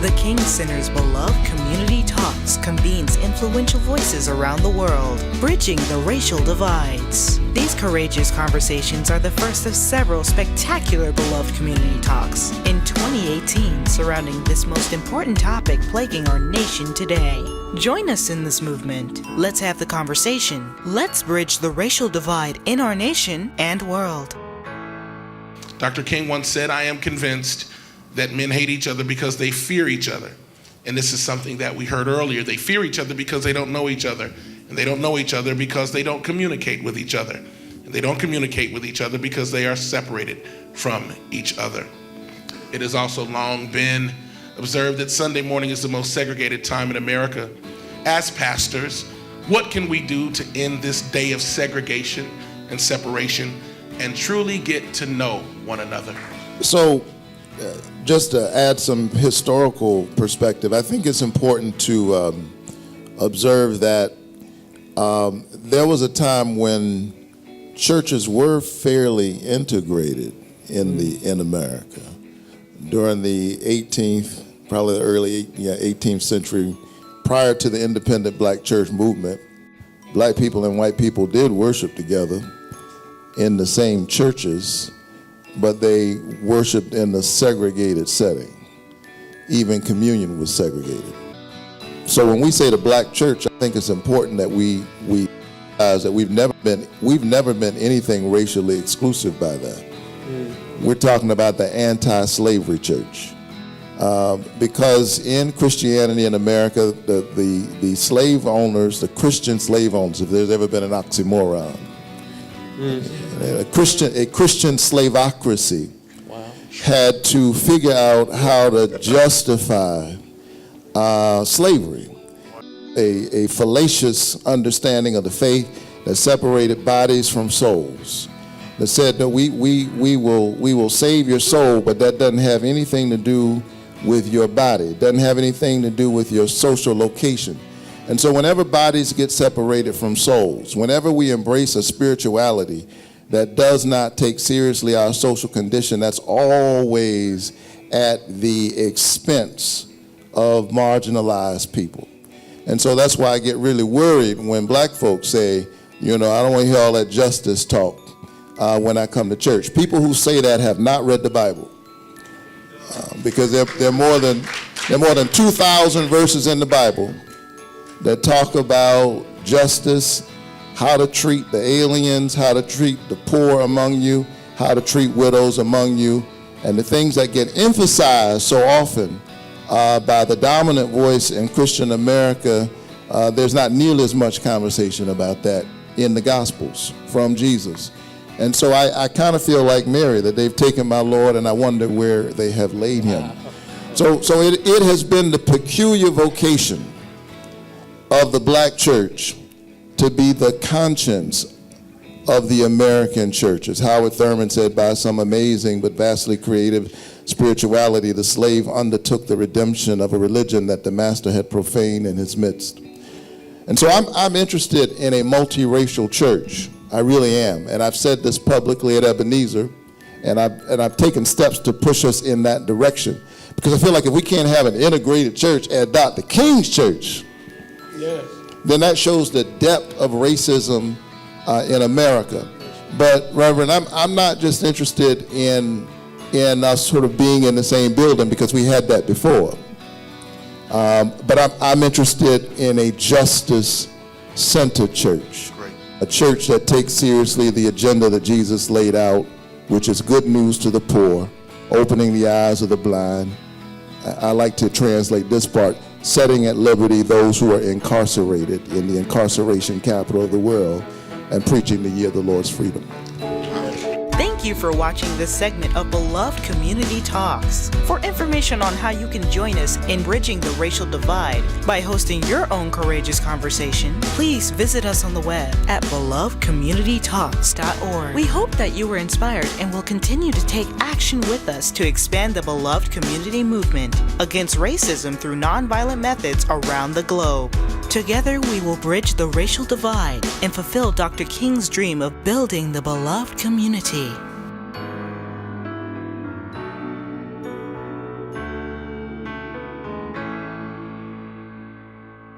The King Center's Beloved Community Talks convenes influential voices around the world, bridging the racial divides. These courageous conversations are the first of several spectacular Beloved Community Talks in 2018 surrounding this most important topic plaguing our nation today. Join us in this movement. Let's have the conversation. Let's bridge the racial divide in our nation and world. Dr. King once said, "I am convinced that men hate each other because they fear each other." And this is something that we heard earlier. They fear each other because they don't know each other. And they don't know each other because they don't communicate with each other. And they don't communicate with each other because they are separated from each other. It has also long been observed that Sunday morning is the most segregated time in America. As pastors, what can we do to end this day of segregation and separation and truly get to know one another? So, just to add some historical perspective, I think it's important to observe that there was a time when churches were fairly integrated in America. During the 18th, probably the early 18th century, prior to the independent black church movement, black people and white people did worship together in the same churches, but they worshiped in a segregated setting. Even communion was segregated. So when we say the black church, I think it's important that we realize that we've never been anything racially exclusive by that. We're talking about the anti-slavery church. Because in Christianity in America, the slave owners, the Christian slave owners, if there's ever been an oxymoron, a Christian slavocracy had to figure out how to justify slavery. A fallacious understanding of the faith that separated bodies from souls. That said that we will save your soul, but that doesn't have anything to do with your body. It doesn't have anything to do with your social location. And so whenever bodies get separated from souls, whenever we embrace a spirituality that does not take seriously our social condition, that's always at the expense of marginalized people. And so that's why I get really worried when black folks say, I don't want to hear all that justice talk when I come to church. People who say that have not read the Bible. Because there are more than 2,000 verses in the Bible that talk about justice, how to treat the aliens, how to treat the poor among you, how to treat widows among you, and the things that get emphasized so often by the dominant voice in Christian America. There's not nearly as much conversation about that in the Gospels from Jesus. And so I kind of feel like Mary, that they've taken my Lord and I wonder where they have laid him. So it has been the peculiar vocation of the black church to be the conscience of the American church. As Howard Thurman said, by some amazing but vastly creative spirituality, the slave undertook the redemption of a religion that the master had profaned in his midst. And so I'm interested in a multiracial church. I really am. And I've said this publicly at Ebenezer, and I've taken steps to push us in that direction. Because I feel like if we can't have an integrated church and adopt the King's church, then that shows the depth of racism in America. But Reverend, I'm not just interested in us sort of being in the same building, because we had that before. But I'm interested in a justice-centered church. A church that takes seriously the agenda that Jesus laid out, which is good news to the poor, opening the eyes of the blind. I like to translate this part, setting at liberty those who are incarcerated in the incarceration capital of the world, and preaching the year of the Lord's freedom. Thank you for watching this segment of Beloved Community Talks. For information on how you can join us in bridging the racial divide by hosting your own courageous conversation, please visit us on the web at belovedcommunitytalks.org. We hope that you were inspired and will continue to take action with us to expand the Beloved Community movement against racism through nonviolent methods around the globe. Together, we will bridge the racial divide and fulfill Dr. King's dream of building the beloved community.